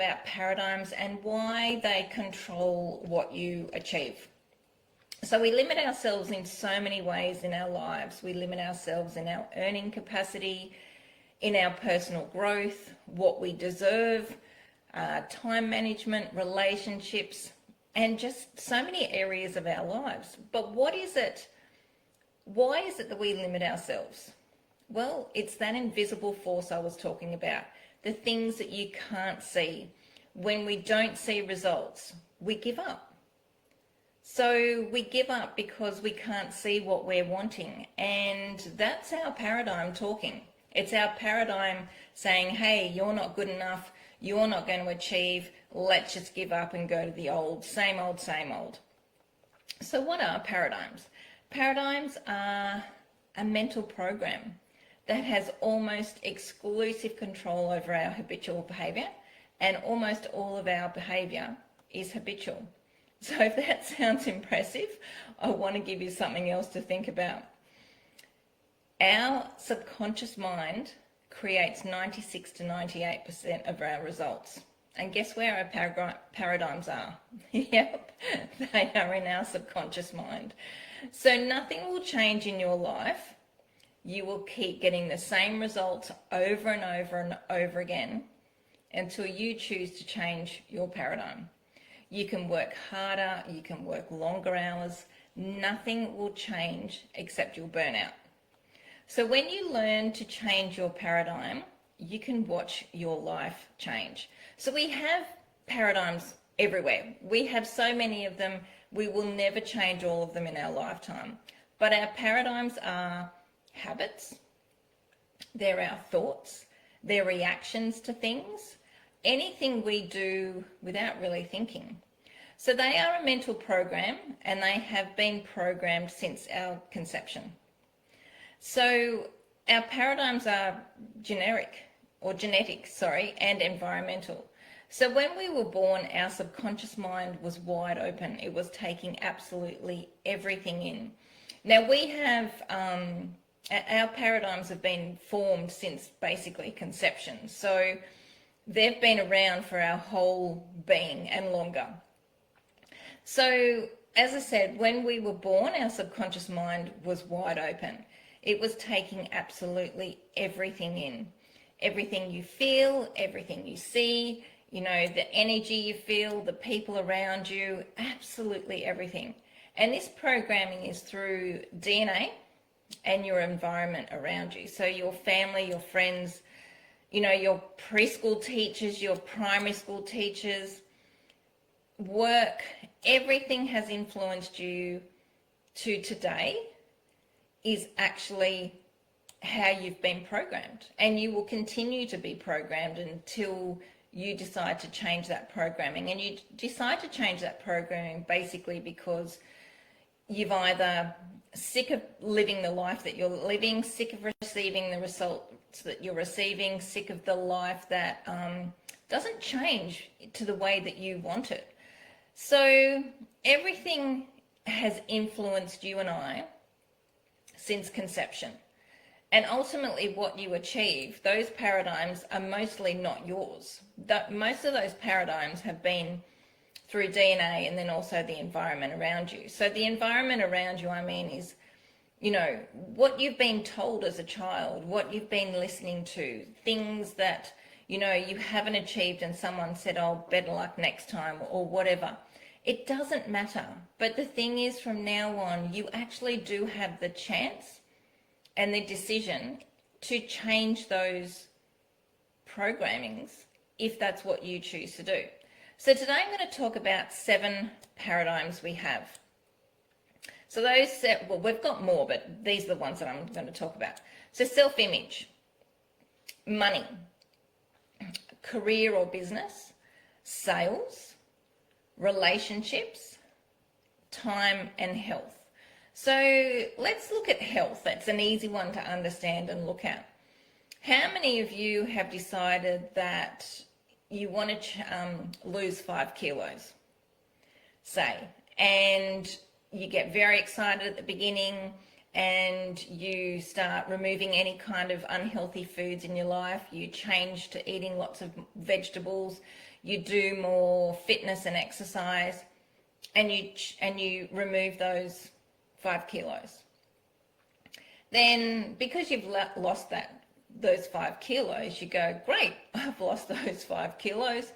about paradigms and why they control what you achieve. So we limit ourselves in so many ways in our lives. We limit ourselves in our earning capacity, in our personal growth, what we deserve, time management, relationships, and just so many areas of our lives. But what is it? Why is it that we limit ourselves? Well, it's that invisible force I was talking about, the things that you can't see. When we don't see results, we give up. So we give up because we can't see what we're wanting. And that's our paradigm talking. It's our paradigm saying, hey, you're not good enough. You're not going to achieve. Let's just give up and go to the old, same old, same old. So what are paradigms? Paradigms are a mental program that has almost exclusive control over our habitual behavior, and almost all of our behavior is habitual. So if that sounds impressive, I want to give you something else to think about. Our subconscious mind creates 96 to 98% of our results. And guess where our paradigms are? Yep, they are in our subconscious mind. So nothing will change in your life. You will keep getting the same results over and over and over again until you choose to change your paradigm. You can work harder, you can work longer hours. Nothing will change except you'll burn out. So when you learn to change your paradigm, you can watch your life change. So we have paradigms everywhere. We have so many of them. We will never change all of them in our lifetime. But our paradigms are habits, they're our thoughts, they're reactions to things, anything we do without really thinking. So they are a mental program, and they have been programmed since our conception. So our paradigms are genetic, and environmental. So when we were born, our subconscious mind was wide open. It was taking absolutely everything in. Now we have, our paradigms have been formed since basically conception. So they've been around for our whole being and longer. So as I said, when we were born, our subconscious mind was wide open. It was taking absolutely everything in. Everything you feel, everything you see, you know, the energy you feel, the people around you, absolutely everything. And this programming is through DNA and your environment around you. So your family, your friends, you know, your preschool teachers, your primary school teachers, work, everything has influenced you to today is actually how you've been programmed. And you will continue to be programmed until you decide to change that programming. And you decide to change that programming basically because you've either sick of living the life that you're living, sick of receiving the results that you're receiving, sick of the life that doesn't change to the way that you want it. So everything has influenced you and I since conception. And ultimately what you achieve, those paradigms are mostly not yours. Most of those paradigms have been through DNA and then also the environment around you. So the environment around you, I mean, is, you know, what you've been told as a child, what you've been listening to, things that, you know, you haven't achieved and someone said, oh, better luck next time or whatever. It doesn't matter. But the thing is, from now on, you actually do have the chance and the decision to change those programmings if that's what you choose to do. So today I'm going to talk about 7 paradigms we have. So those, well, we've got more, but these are the ones that I'm going to talk about. So self-image, money, career or business, sales, relationships, time and health. So let's look at health. That's an easy one to understand and look at. How many of you have decided that you want to lose 5 kilos, say, and you get very excited at the beginning and you start removing any kind of unhealthy foods in your life, you change to eating lots of vegetables, you do more fitness and exercise, and you remove those 5 kilos. Then because you've lost those 5 kilos, you go, great, I've lost those 5 kilos.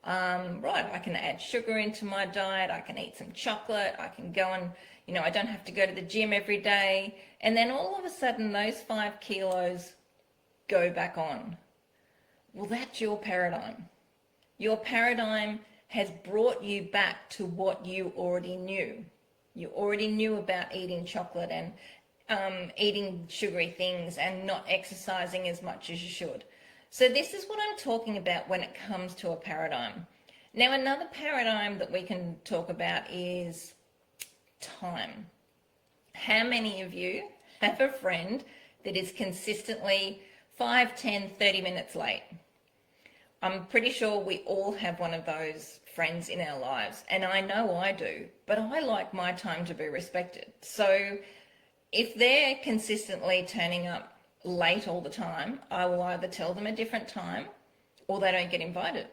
Right, I can add sugar into my diet, I can eat some chocolate, I can go and, I don't have to go to the gym every day. And then all of a sudden those 5 kilos go back on. Well, that's your paradigm. Your paradigm has brought you back to what you already knew. You already knew about eating chocolate and eating sugary things and not exercising as much as you should. So this is what I'm talking about when it comes to a paradigm. Now, another paradigm that we can talk about is time. How many of you have a friend that is consistently 5, 10, 30 minutes late? I'm pretty sure we all have one of those friends in our lives, and I know I do, but I like my time to be respected. So if they're consistently turning up late all the time, I will either tell them a different time or they don't get invited.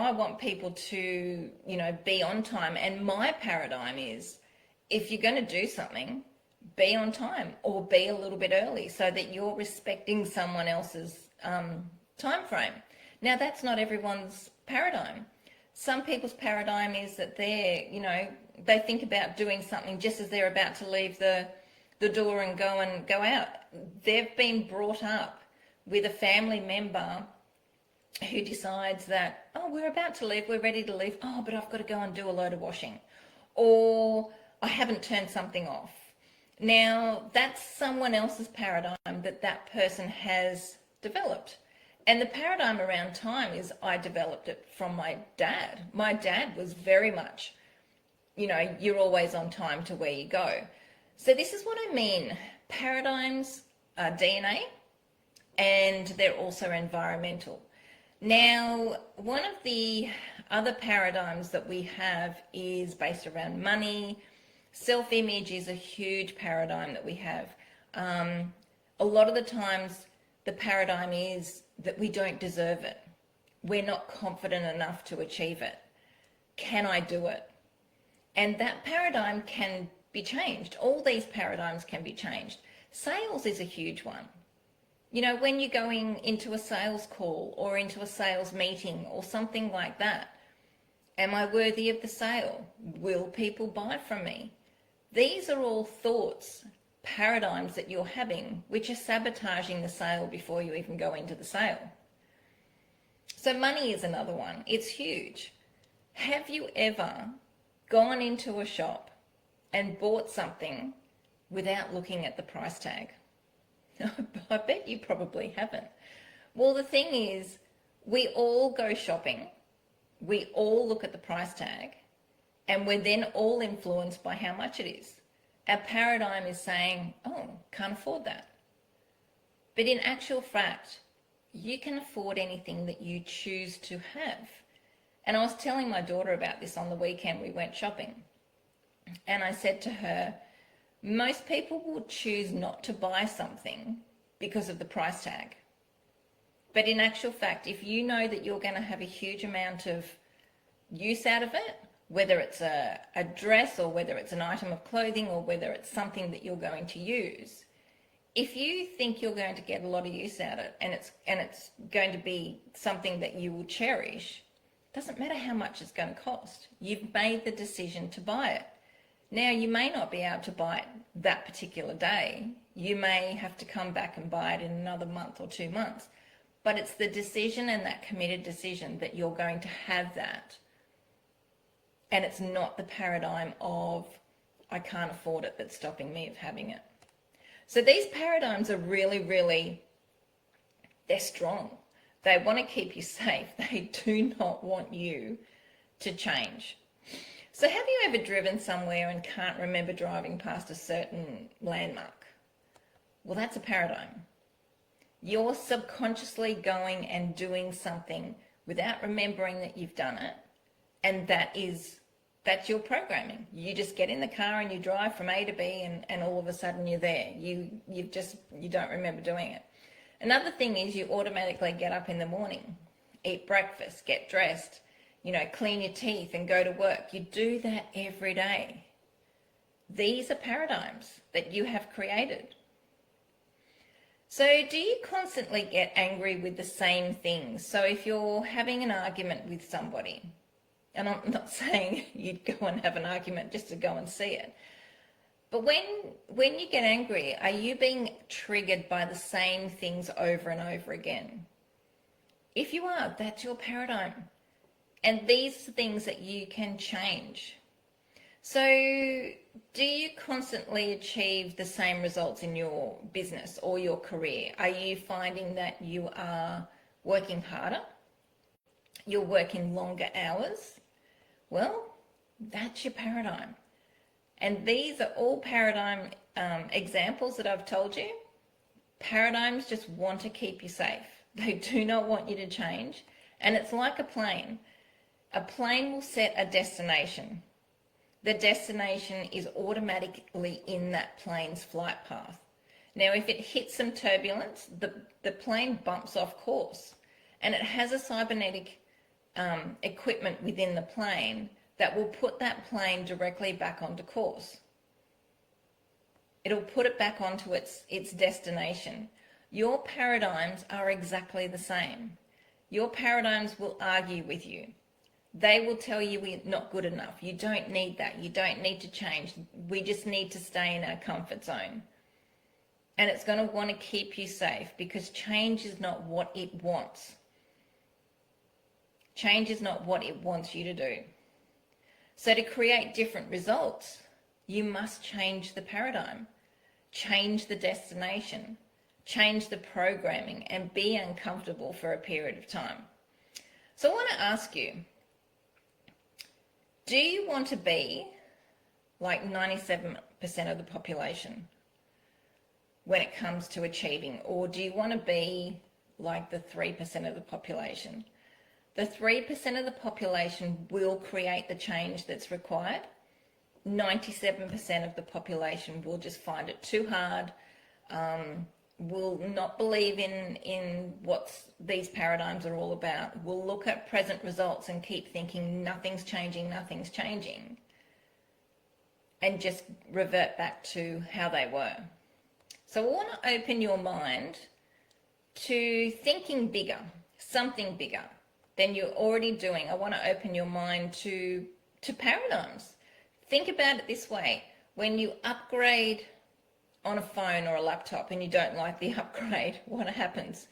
I want people to, be on time. And my paradigm is, if you're going to do something, be on time or be a little bit early so that you're respecting someone else's time frame. Now, that's not everyone's paradigm. Some people's paradigm is that they think about doing something just as they're about to leave the door and go out. They've been brought up with a family member who decides that, oh, we're about to leave, we're ready to leave. Oh, but I've got to go and do a load of washing. Or I haven't turned something off. Now, that's someone else's paradigm that person has developed. And the paradigm around time is I developed it from my dad. My dad was very much, you're always on time to where you go. So this is what I mean. Paradigms are DNA and they're also environmental. Now, one of the other paradigms that we have is based around money. Self-image is a huge paradigm that we have. A lot of the times the paradigm is that we don't deserve it. We're not confident enough to achieve it. Can I do it? And that paradigm can be changed. All these paradigms can be changed. Sales is a huge one. When you're going into a sales call or into a sales meeting or something like that, am I worthy of the sale? Will people buy from me? These are all thoughts, paradigms that you're having, which are sabotaging the sale before you even go into the sale. So money is another one. It's huge. Have you ever gone into a shop and bought something without looking at the price tag? I bet you probably haven't. Well, the thing is, we all go shopping, we all look at the price tag, and we're then all influenced by how much it is. Our paradigm is saying, oh, can't afford that. But in actual fact, you can afford anything that you choose to have. And I was telling my daughter about this on the weekend. We went shopping. And I said to her, most people will choose not to buy something because of the price tag. But in actual fact, if you know that you're going to have a huge amount of use out of it, whether it's a dress or whether it's an item of clothing or whether it's something that you're going to use, if you think you're going to get a lot of use out of it and it's going to be something that you will cherish, doesn't matter how much it's going to cost. You've made the decision to buy it. Now, you may not be able to buy it that particular day. You may have to come back and buy it in another month or 2 months. But it's the decision and that committed decision that you're going to have that. And it's not the paradigm of, I can't afford it, that's stopping me of having it. So these paradigms are really, they're strong. They want to keep you safe. They do not want you to change. So have you ever driven somewhere and can't remember driving past a certain landmark? Well, that's a paradigm. You're subconsciously going and doing something without remembering that you've done it, and that's your programming. You just get in the car and you drive from A to B and all of a sudden you're there. You don't remember doing it. Another thing is you automatically get up in the morning eat breakfast, get dressed, clean your teeth and go to work. You do that every day. These are paradigms that you have created. So do you constantly get angry with the same things? So if you're having an argument with somebody, and I'm not saying you'd go and have an argument just to go and see it, but when you get angry, are you being triggered by the same things over and over again? If you are, that's your paradigm. And these are things that you can change. So do you constantly achieve the same results in your business or your career? Are you finding that you are working harder? You're working longer hours? Well, that's your paradigm. And these are all paradigm examples that I've told you. Paradigms just want to keep you safe. They do not want you to change. And it's like a plane. A plane will set a destination. The destination is automatically in that plane's flight path. Now, if it hits some turbulence, the plane bumps off course, and it has a cybernetic equipment within the plane that will put that plane directly back onto course. It'll put it back onto its destination. Your paradigms are exactly the same. Your paradigms will argue with you. They will tell you we're not good enough. You don't need that. You don't need to change. We just need to stay in our comfort zone. And it's going to want to keep you safe because change is not what it wants. Change is not what it wants you to do. So to create different results, you must change the paradigm, change the destination, change the programming, and be uncomfortable for a period of time. So I want to ask you, do you want to be like 97% of the population when it comes to achieving, or do you want to be like the 3% of the population? The 3% of the population will create the change that's required. 97% of the population will just find it too hard, will not believe in what these paradigms are all about, will look at present results and keep thinking nothing's changing, and just revert back to how they were. So I want to open your mind to thinking bigger, something bigger than you're already doing. I want to open your mind to paradigms. Think about it this way. When you upgrade on a phone or a laptop and you don't like the upgrade, what happens?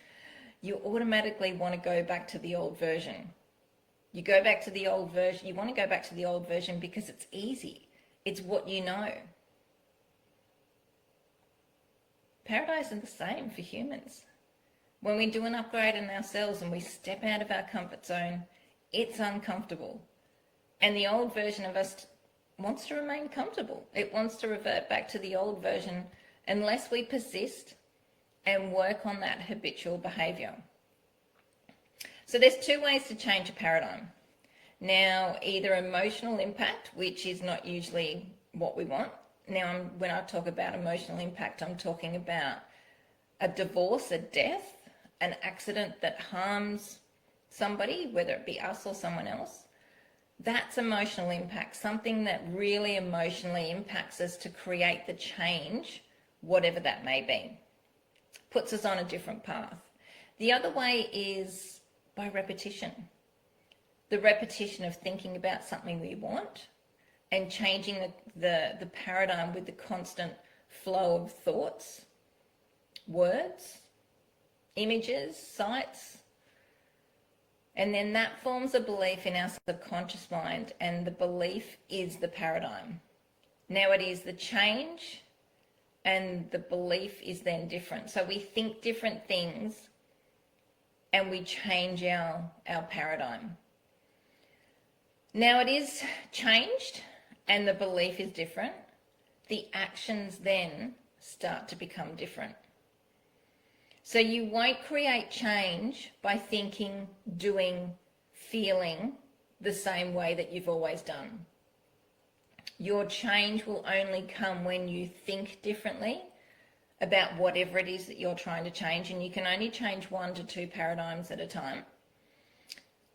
You automatically want to go back to the old version. You go back to the old version. You want to go back to the old version because it's easy. It's what you know. Paradigms are the same for humans. When we do an upgrade in ourselves and we step out of our comfort zone, it's uncomfortable. And the old version of us wants to remain comfortable. It wants to revert back to the old version unless we persist and work on that habitual behavior. So there's two ways to change a paradigm. Now, either emotional impact, which is not usually what we want. Now, when I talk about emotional impact, I'm talking about a divorce, a death, an accident that harms somebody, whether it be us or someone else. That's emotional impact, something that really emotionally impacts us to create the change, whatever that may be. Puts us on a different path. The other way is by repetition. The repetition of thinking about something we want and changing the paradigm with the constant flow of thoughts, words, images, sights. And then that forms a belief in our subconscious mind, and the belief is the paradigm. Now it is the change and the belief is then different. So we think different things and we change our paradigm. Now it is changed and the belief is different. The actions then start to become different. So you won't create change by thinking, doing, feeling the same way that you've always done. Your change will only come when you think differently about whatever it is that you're trying to change, and you can only change 1 to 2 paradigms at a time.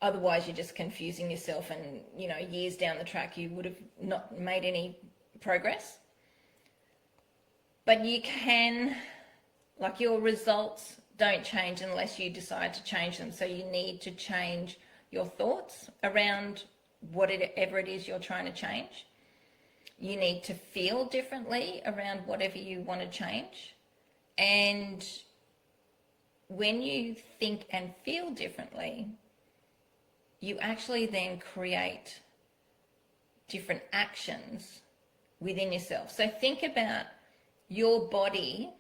Otherwise, you're just confusing yourself, and years down the track, you would have not made any progress. But you can, like, your results don't change unless you decide to change them. So you need to change your thoughts around whatever it is you're trying to change. You need to feel differently around whatever you want to change. And when you think and feel differently, you actually then create different actions within yourself. So think about your body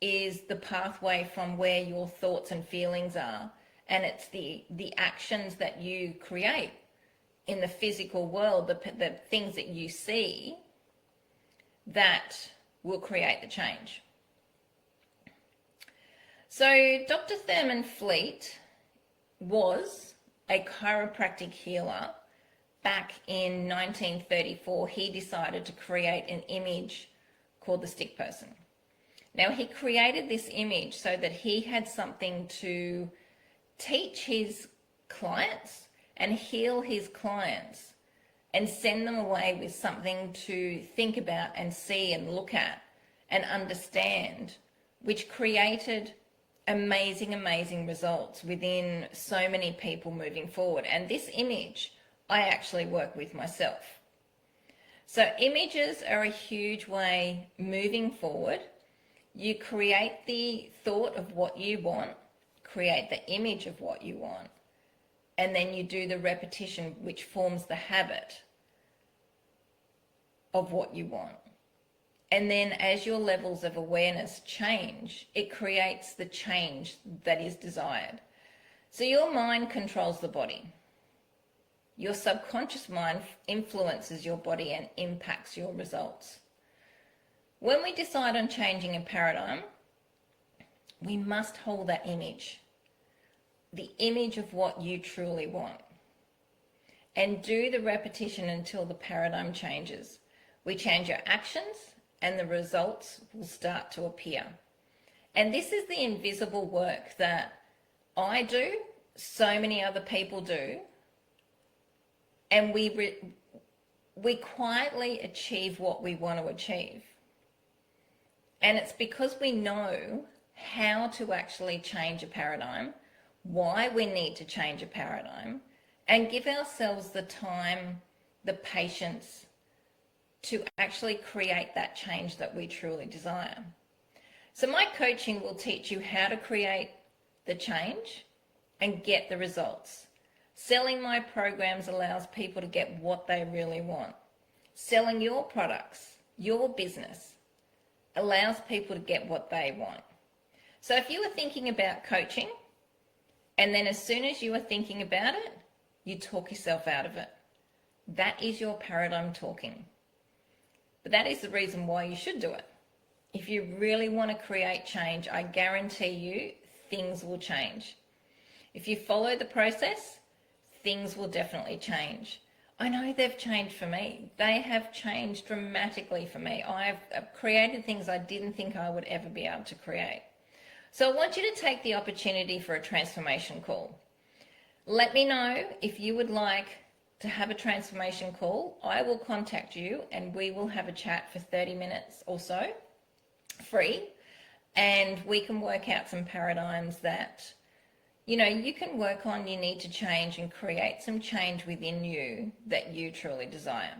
is the pathway from where your thoughts and feelings are, and it's the actions that you create in the physical world, the things that you see, that will create the change. So Dr. Thurman Fleet was a chiropractic healer. Back in 1934, he decided to create an image called the stick person. Now, he created this image so that he had something to teach his clients and heal his clients and send them away with something to think about and see and look at and understand, which created amazing results within so many people moving forward. And this image I actually work with myself. So images are a huge way moving forward. You create the thought of what you want, create the image of what you want, and then you do the repetition, which forms the habit of what you want. And then as your levels of awareness change, it creates the change that is desired. So your mind controls the body. Your subconscious mind influences your body and impacts your results. When we decide on changing a paradigm, we must hold that image, the image of what you truly want, and do the repetition until the paradigm changes. We change our actions and the results will start to appear. And this is the invisible work that I do, so many other people do, and we quietly achieve what we want to achieve. And it's because we know how to actually change a paradigm, why we need to change a paradigm, and give ourselves the time, the patience to actually create that change that we truly desire. So my coaching will teach you how to create the change and get the results. Selling my programs allows people to get what they really want. Selling your products, your business, allows people to get what they want. So if you were thinking about coaching, and then as soon as you are thinking about it, you talk yourself out of it, that is your paradigm talking. But that is the reason why you should do it. If you really want to create change, I guarantee you things will change. If you follow the process, things will definitely change. I know they've changed for me. They have changed dramatically for me. I've created things I didn't think I would ever be able to create. So I want you to take the opportunity for a transformation call. Let me know if you would like to have a transformation call. I will contact you and we will have a chat for 30 minutes or so, free, and we can work out some paradigms that you can work on, you need to change and create some change within you that you truly desire.